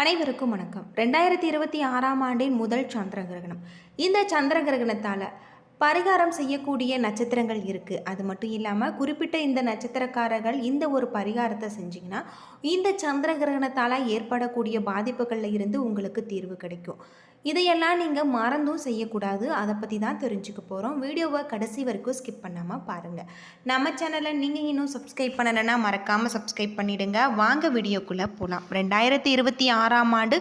அனைவருக்கும் வணக்கம். 2026ஆம் ஆண்டின் முதல் சந்திர கிரகணம். இந்த சந்திர கிரகணத்தால் பரிகாரம் செய்யக்கூடிய நட்சத்திரங்கள் இருக்குது. அது மட்டும் இல்லாமல் குறிப்பிட்ட இந்த நட்சத்திரக்காரர்கள் இந்த ஒரு பரிகாரத்தை செஞ்சிங்கன்னா இந்த சந்திர கிரகணத்தால் ஏற்படக்கூடிய பாதிப்புகளில் இருந்து உங்களுக்கு தீர்வு கிடைக்கும். இதையெல்லாம் நீங்கள் மறந்தும் செய்யக்கூடாது. அதை பற்றி தான் தெரிஞ்சுக்க போகிறோம். வீடியோவை கடைசி வரைக்கும் ஸ்கிப் பண்ணாமல் பாருங்கள். நம்ம சேனலை நீங்கள் இன்னும் சப்ஸ்கிரைப் பண்ணலைன்னா மறக்காமல் சப்ஸ்கிரைப் பண்ணிவிடுங்க. வாங்க வீடியோக்குள்ளே போகலாம். 2026ஆம் ஆண்டு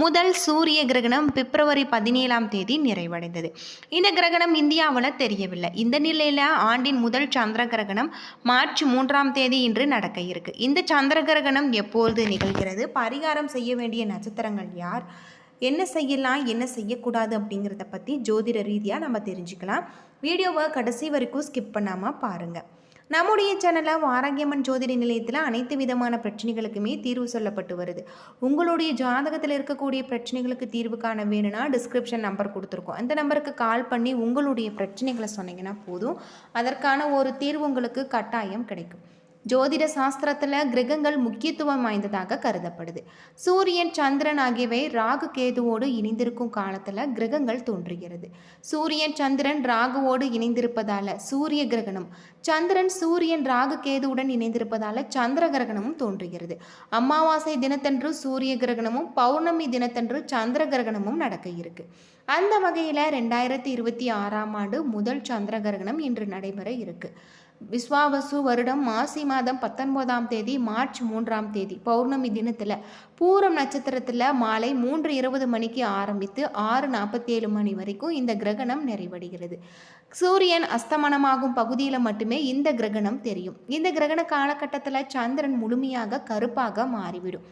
முதல் சூரிய கிரகணம் பிப்ரவரி 17ஆம் தேதி நிறைவடைந்தது. இந்த கிரகணம் இந்தியாவில் தெரியவில்லை. இந்த நிலையில் ஆண்டின் முதல் சந்திர கிரகணம் மார்ச் 3ஆம் தேதி இன்று நடக்க இருக்கு. இந்த சந்திர கிரகணம் எப்பொழுது நிகழ்கிறது, பரிகாரம் செய்ய வேண்டிய நட்சத்திரங்கள் யார், என்ன செய்யலாம் என்ன செய்யக்கூடாது அப்படிங்கிறத பற்றி ஜோதிட ரீதியாக நம்ம தெரிஞ்சுக்கலாம். வீடியோவை கடைசி வரைக்கும் ஸ்கிப் பண்ணாமல் பாருங்கள். நம்முடைய சேனலில் ஆரோக்கியம்மன் ஜோதிட நிலையத்தில் அனைத்து விதமான பிரச்சனைகளுக்குமே தீர்வு சொல்லப்பட்டு வருது. உங்களுடைய ஜாதகத்தில் இருக்கக்கூடிய பிரச்சனைகளுக்கு தீர்வு காண வேணும்னா டிஸ்கிரிப்ஷன் நம்பர் கொடுத்துருக்கோம். அந்த நம்பருக்கு கால் பண்ணி உங்களுடைய பிரச்சனைகளை சொன்னீங்கன்னா போதும். அதற்கான ஒரு தீர்வு உங்களுக்கு கட்டாயம் கிடைக்கும். ஜோதிட சாஸ்திரத்தில் கிரகங்கள் முக்கியத்துவம் வாய்ந்ததாக கருதப்படுது. சூரியன், சந்திரன் ஆகியவை ராகு கேதுவோடு இணைந்திருக்கும் காலத்தில் கிரகங்கள் தோன்றுகிறது. சூரியன் சந்திரன் ராகுவோடு இணைந்திருப்பதால சூரிய கிரகணம், சந்திரன் சூரியன் ராகு கேதுவுடன் இணைந்திருப்பதால சந்திர கிரகணமும் தோன்றுகிறது. அமாவாசை தினத்தன்று சூரிய கிரகணமும் பௌர்ணமி தினத்தன்று சந்திர கிரகணமும் நடக்க இருக்கு. அந்த வகையில் 2026ஆம் ஆண்டு முதல் சந்திர கிரகணம் இன்று நடைபெற இருக்கு. விஸ்வாவசு வருடம் மாசி மாதம் 19ஆம் தேதி மார்ச் 3ஆம் தேதி பௌர்ணமி தினத்தில் பூரம் நட்சத்திரத்தில் மாலை 3:20 மணிக்கு ஆரம்பித்து 6:47 மணி வரைக்கும் இந்த கிரகணம் நிறைவடைகிறது. சூரியன் அஸ்தமனமாகும் பகுதியில் மட்டுமே இந்த கிரகணம் தெரியும். இந்த கிரகண காலகட்டத்தில் சந்திரன் முழுமையாக கருப்பாக மாறிவிடும்.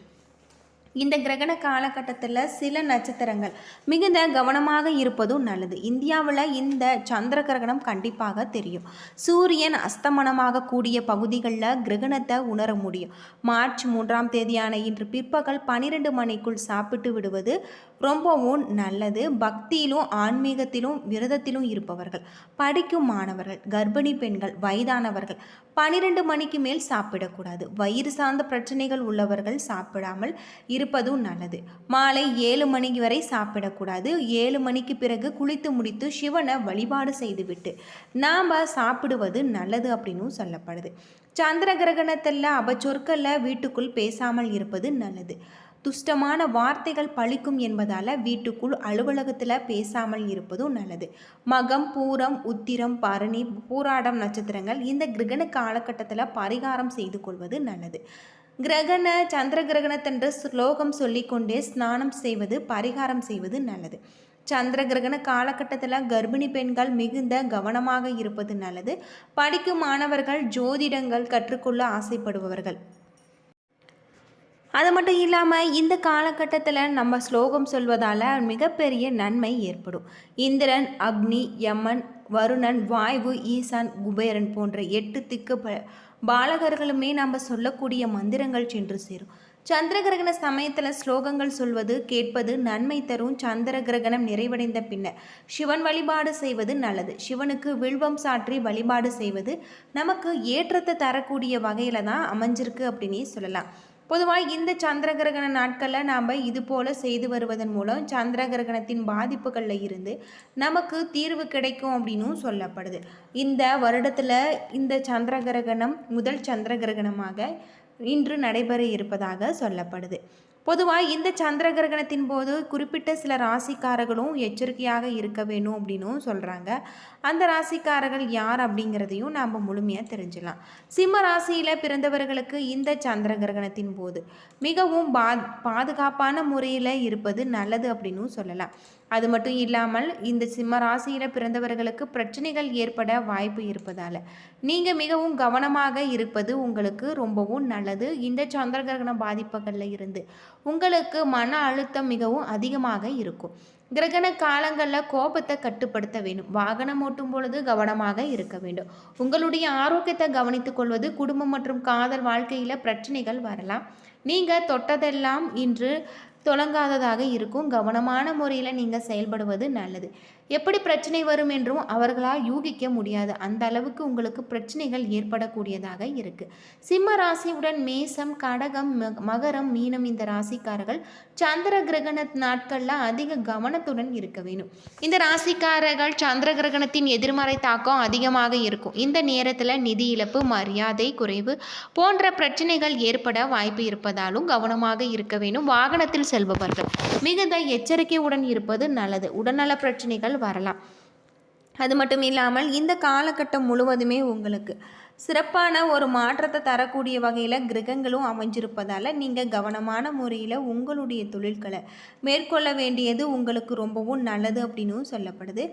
இந்த கிரகண காலகட்டத்தில் சில நட்சத்திரங்கள் மிகுந்த கவனமாக இருப்பதும் நல்லது. இந்தியாவில் இந்த சந்திர கிரகணம் கண்டிப்பாக தெரியும். சூரியன் அஸ்தமனமாக கூடிய பகுதிகளில் கிரகணத்தை உணர முடியும். மார்ச் 3ஆம் தேதியான இன்று பிற்பகல் 12 மணிக்குள் சாப்பிட்டு விடுவது ரொம்பவும் நல்லது. பக்தியிலும் ஆன்மீகத்திலும் விரதத்திலும் இருப்பவர்கள், படிக்கும் மாணவர்கள், கர்ப்பிணி பெண்கள், வயதானவர்கள் 12 மணிக்கு மேல் சாப்பிடக்கூடாது. வயிறு சார்ந்த பிரச்சனைகள் உள்ளவர்கள் சாப்பிடாமல் இருப்பதும் நல்லது. மாலை 7 மணி வரை சாப்பிடக்கூடாது. 7 மணிக்கு பிறகு குளித்து முடித்து சிவனை வழிபாடு செய்துவிட்டு நாம் சாப்பிடுவது நல்லது அப்படின்னு சொல்லப்படுது. சந்திர கிரகணத்தில் அபச்சொற்களில் வீட்டுக்குள் பேசாமல் இருப்பது நல்லது. துஷ்டமான வார்த்தைகள் பழிக்கும் என்பதால் வீட்டுக்குள் அலுவலகத்தில் பேசாமல் இருப்பதும் நல்லது. மகம், பூரம், உத்திரம், பரணி, பூராடம் நட்சத்திரங்கள் இந்த கிரகண காலகட்டத்தில் பரிகாரம் செய்து கொள்வது நல்லது. சந்திர கிரகணத்தன்று ஸ்லோகம் சொல்லிக்கொண்டே ஸ்நானம் செய்வது, பரிகாரம் செய்வது நல்லது. சந்திர கிரகண காலகட்டத்தில் கர்ப்பிணி பெண்கள் மிகுந்த கவனமாக இருப்பது நல்லது. படிக்கும் மாணவர்கள், ஜோதிடங்கள் கற்றுக்கொள்ள ஆசைப்படுபவர்கள், அது மட்டும் இல்லாமல் இந்த காலகட்டத்தில் நம்ம ஸ்லோகம் சொல்வதால் மிகப்பெரிய நன்மை ஏற்படும். இந்திரன், அக்னி, யமன், வருணன், வாயு, ஈசான், குபேரன் போன்ற 8 திக்கு பாலகர்களுமே நம்ம சொல்லக்கூடிய மந்திரங்கள் சென்று சேரும். சந்திர கிரகண சமயத்தில் ஸ்லோகங்கள் சொல்வது கேட்பது நன்மை தரும். சந்திர கிரகணம் நிறைவடைந்த பின்னர் சிவன் வழிபாடு செய்வது நல்லது. சிவனுக்கு வில்வம் சாற்றி வழிபாடு செய்வது நமக்கு ஏற்றத்தை தரக்கூடிய வகையில் தான் அமைஞ்சிருக்கு அப்படின்னே சொல்லலாம். பொதுவாக இந்த சந்திர கிரகண நாட்களில் நாம் இது போல் செய்து வருவதன் மூலம் சந்திர கிரகணத்தின் பாதிப்புகளில் இருந்து நமக்கு தீர்வு கிடைக்கும் அப்படின்னும் சொல்லப்படுது. இந்த வருடத்தில் இந்த சந்திர கிரகணம் முதல் சந்திர கிரகணமாக இன்று நடைபெற இருப்பதாக சொல்லப்படுது. பொதுவாக இந்த சந்திர கிரகணத்தின் போது குறிப்பிட்ட சில ராசிக்காரர்களும் எச்சரிக்கையாக இருக்க வேணும் அப்படின்னும் சொல்கிறாங்க. அந்த ராசிக்காரர்கள் யார் அப்படிங்கிறதையும் நாம் முழுமையாக தெரிஞ்சிடலாம். சிம்ம ராசியில் பிறந்தவர்களுக்கு இந்த சந்திர கிரகணத்தின் போது மிகவும் பாதுகாப்பான முறையில் இருப்பது நல்லது அப்படின்னும் சொல்லலாம். அது மட்டும் இல்லாமல் இந்த சிம்ம ராசியில் பிறந்தவர்களுக்கு பிரச்சனைகள் ஏற்பட வாய்ப்பு இருப்பதால் நீங்கள் மிகவும் கவனமாக இருப்பது உங்களுக்கு ரொம்பவும் நல்லது. இந்த சந்திர கிரகண பாதிப்புகளில் இருந்து உங்களுக்கு மன அழுத்தம் மிகவும் அதிகமாக இருக்கும். கிரகண காலங்களில் கோபத்தை கட்டுப்படுத்த வேண்டும். வாகனம் ஓட்டும் பொழுது கவனமாக இருக்க வேண்டும். உங்களுடைய ஆரோக்கியத்தை கவனித்துக் கொள்வது, குடும்பம் மற்றும் காதல் வாழ்க்கையில் பிரச்சனைகள் வரலாம். நீங்கள் தொட்டதெல்லாம் இன்று தொடங்காததாக இருக்கும். கவனமான முறையில் நீங்கள் செயல்படுவது நல்லது. எப்படி பிரச்சனை வரும் என்றும் அவர்களால் யூகிக்க முடியாது. அந்த அளவுக்கு உங்களுக்கு பிரச்சனைகள் ஏற்படக்கூடியதாக இருக்குது. சிம்ம ராசியுடன் மேசம், கடகம், மகரம், மீனம் இந்த ராசிக்காரர்கள் சந்திர கிரகண நாட்களில் அதிக கவனத்துடன் இருக்க வேணும். இந்த ராசிக்காரர்கள் சந்திர கிரகணத்தின் எதிர்மறை தாக்கம் அதிகமாக இருக்கும். இந்த நேரத்தில் நிதி இழப்பு, மரியாதை குறைவு போன்ற பிரச்சனைகள் ஏற்பட வாய்ப்பு இருப்பதாலும் கவனமாக இருக்க வேணும். வாகனத்தில் செல்பவர்கள் மிகுந்த எச்சரிக்கையுடன் இருப்பது நல்லது. உடல்நல பிரச்சனைகள் வரலாம். அது மட்டும் இல்லாமல் இந்த காலகட்டம் முழுவதுமே உங்களுக்கு சிறப்பான ஒரு மாற்றத்தை தரக்கூடிய வகையில் கிரகங்களும் அமைஞ்சிருப்பதால் நீங்கள் கவனமான முறையில் உங்களுடைய தொழில்களை மேற்கொள்ள வேண்டியது உங்களுக்கு ரொம்பவும் நல்லது அப்படின்னு சொல்லப்படுது.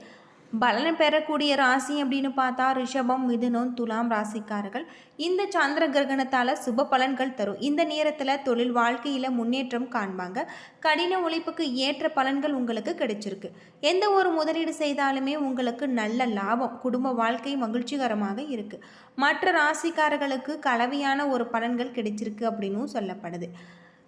பலன் பெறக்கூடிய ராசி அப்படின்னு பார்த்தா ரிஷபம், மிதுனம், துலாம் ராசிக்காரர்கள் இந்த சந்திர கிரகணத்தால் சுப பலன்கள் தரும். இந்த நேரத்தில் தொழில் வாழ்க்கையில் முன்னேற்றம் காண்பாங்க. கடின உழைப்புக்கு ஏற்ற பலன்கள் உங்களுக்கு கிடைச்சிருக்கு. எந்த ஒரு முதலீடு செய்தாலுமே உங்களுக்கு நல்ல லாபம். குடும்ப வாழ்க்கை மகிழ்ச்சிகரமாக இருக்குது. மற்ற ராசிக்காரர்களுக்கு கலவையான ஒரு பலன்கள் கிடைச்சிருக்கு அப்படின்னும் சொல்லப்படுது.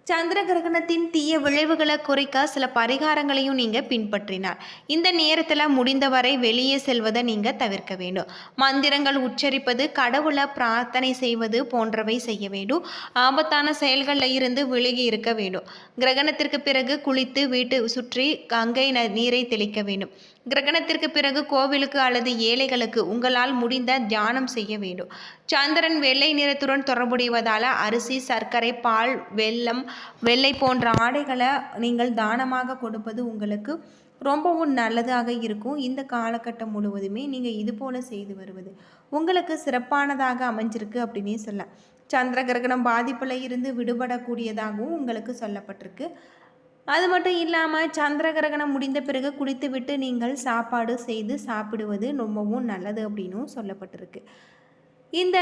சந்திர கிரகணத்தின் தீய விளைவுகளை குறைக்க சில பரிகாரங்களையும் நீங்கள் பின்பற்றினார். இந்த நேரத்தில் முடிந்தவரை வெளியே செல்வதை நீங்கள் தவிர்க்க வேண்டும். மந்திரங்கள் உச்சரிப்பது, கடவுளை பிரார்த்தனை செய்வது போன்றவை செய்ய வேண்டும். ஆபத்தான செயல்களில் இருந்து விலகி இருக்க வேண்டும். கிரகணத்திற்கு பிறகு குளித்து வீட்டு சுற்றி கங்கை நீரை தெளிக்க வேண்டும். கிரகணத்திற்கு பிறகு கோவிலுக்கு அல்லது ஏழைகளுக்கு உங்களால் முடிந்த தியானம் செய்ய வேண்டும். சந்திரன் வெள்ளை நிறத்துடன் தொடர்புடையதால் அரிசி, சர்க்கரை, பால், வெல்லம், வெள்ளை போன்ற ஆடைகளை நீங்கள் தானமாக கொடுப்பது உங்களுக்கு ரொம்பவும் நல்லதாக இருக்கும். இந்த காலகட்டம் முழுவதுமே நீங்கள் இது போல செய்து வருவது உங்களுக்கு சிறப்பானதாக அமைஞ்சிருக்கு அப்படின்னே சொல்லலாம். சந்திர கிரகணம் பாதிப்பில் இருந்து விடுபடக்கூடியதாகவும் உங்களுக்கு சொல்லப்பட்டிருக்கு. அது மட்டும் இல்லாமல் சந்திர கிரகணம் முடிந்த பிறகு குளித்துவிட்டு நீங்கள் சாப்பாடு செய்து சாப்பிடுவது ரொம்பவும் நல்லது அப்படின்னும் சொல்லப்பட்டிருக்கு. இந்த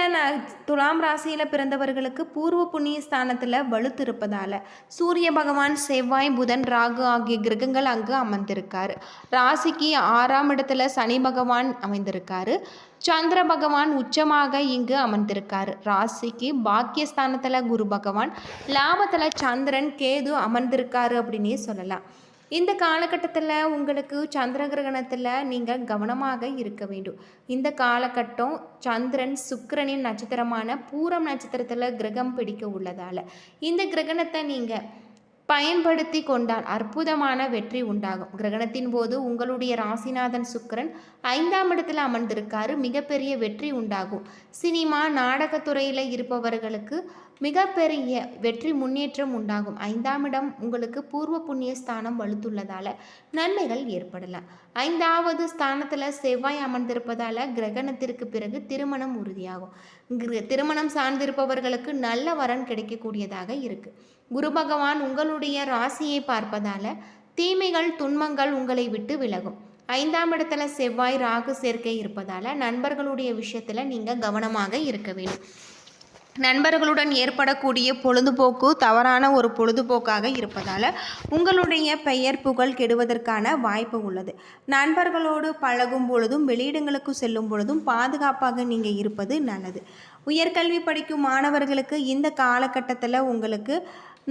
துலாம் ராசியில் பிறந்தவர்களுக்கு பூர்வ புண்ணிய ஸ்தானத்தில் வலுத்திருப்பதால் சூரிய பகவான், செவ்வாய், புதன், ராகு ஆகிய கிரகங்கள் அங்கு அமர்ந்திருக்காரு. ராசிக்கு 6ஆம் இடத்துல சனி பகவான் அமைந்திருக்காரு. சந்திர பகவான் உச்சமாக இங்கு அமர்ந்திருக்காரு. ராசிக்கு பாக்கியஸ்தானத்தில் குரு பகவான், லாபத்தில் சந்திரன், கேது அமர்ந்திருக்காரு அப்படின்னே சொல்லலாம். இந்த காலகட்டத்தில் உங்களுக்கு சந்திர கிரகணத்தில் நீங்கள் கவனமாக இருக்க வேண்டும். இந்த காலகட்டம் சந்திரன் சுக்கிரனின் நட்சத்திரமான பூரம் நட்சத்திரத்தில் கிரகம் பிடிக்க உள்ளதால் இந்த கிரகணத்தை நீங்கள் பயன்படுத்தி கொண்டால் அற்புதமான வெற்றி உண்டாகும். கிரகணத்தின் போது உங்களுடைய ராசிநாதன் சுக்கிரன் 5ஆம் இடத்தில் அமர்ந்திருக்காரு. மிகப்பெரிய வெற்றி உண்டாகும். சினிமா, நாடகத்துறையில் இருப்பவர்களுக்கு மிகப்பெரிய வெற்றி முன்னேற்றம் உண்டாகும். 5ஆம் இடம் உங்களுக்கு பூர்வ புண்ணிய ஸ்தானம் வலுத்துள்ளதால் நன்மைகள் ஏற்படலாம். 5வது ஸ்தானத்தில் செவ்வாய் அமர்ந்திருப்பதால் கிரகணத்திற்கு பிறகு திருமணம் உறுதியாகும். திருமணம் சார்ந்திருப்பவர்களுக்கு நல்ல வரன் கிடைக்கக்கூடியதாக இருக்குது. குரு பகவான் உங்களுடைய ராசியை பார்ப்பதால் தீமைகள், துன்பங்கள் உங்களை விட்டு விலகும். 5ஆம் இடத்துல செவ்வாய், ராகு சேர்க்கை இருப்பதால் நண்பர்களுடைய விஷயத்தில் நீங்கள் கவனமாக இருக்க வேண்டும். நண்பர்களுடன் ஏற்படக்கூடிய பொழுதுபோக்கு தவறான ஒரு பொழுதுபோக்காக இருப்பதால் உங்களுடைய பெயர், புகழ் கெடுவதற்கான வாய்ப்பு உள்ளது. நண்பர்களோடு பழகும் பொழுதும் வெளியிடங்களுக்கு செல்லும் பொழுதும் பாதுகாப்பாக நீங்கள் இருப்பது நல்லது. உயர்கல்வி படிக்கும் மாணவர்களுக்கு இந்த காலகட்டத்தில் உங்களுக்கு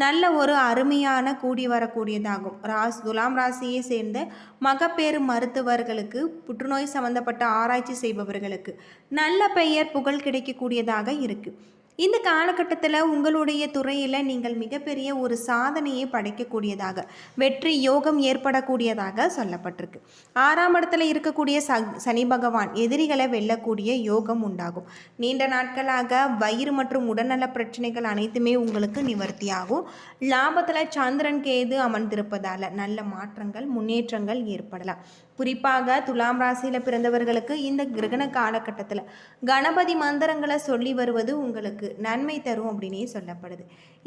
நல்ல ஒரு அருமையான கூடி வரக்கூடியதாகும். துலாம் ராசியை சேர்ந்த மகப்பேறு மருத்துவர்களுக்கு, புற்றுநோய் சம்பந்தப்பட்ட ஆராய்ச்சி செய்பவர்களுக்கு நல்ல பெயர், புகழ் கிடைக்கக்கூடியதாக இருக்குது. இந்த காலகட்டத்தில் உங்களுடைய துறையில் நீங்கள் மிகப்பெரிய ஒரு சாதனையை படைக்கக்கூடியதாக, வெற்றி யோகம் ஏற்படக்கூடியதாக சொல்லப்பட்டிருக்கு. 6ஆம் இடத்துல இருக்கக்கூடிய சனி பகவான் எதிரிகளை வெல்லக்கூடிய யோகம் உண்டாகும். நீண்ட நாட்களாக வயிறு மற்றும் உடல்நல பிரச்சனைகள் அனைத்துமே உங்களுக்கு நிவர்த்தியாகும். லாபத்தில் சந்திரன், கேது அமர்ந்திருப்பதால் நல்ல மாற்றங்கள், முன்னேற்றங்கள் ஏற்படலாம். குறிப்பாக துலாம் ராசியில் பிறந்தவர்களுக்கு இந்த கிரகண காலகட்டத்தில் கணபதி மந்திரங்களை சொல்லி வருவது உங்களுக்கு நன்மை தரும் அப்படின்னே சொல்லப்படுது.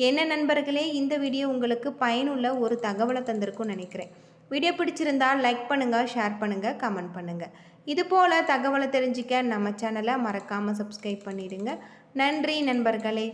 என்ன நண்பர்களே, இந்த வீடியோ உங்களுக்கு பயனுள்ள ஒரு தகவலை தந்திருக்கும்னு நினைக்கிறேன். வீடியோ பிடிச்சிருந்தால் லைக் பண்ணுங்கள், ஷேர் பண்ணுங்கள், கமெண்ட் பண்ணுங்கள். இது போல் தகவலை தெரிஞ்சிக்க நம்ம சேனலை மறக்காமல் சப்ஸ்கிரைப் பண்ணிடுங்க. நன்றி நண்பர்களே.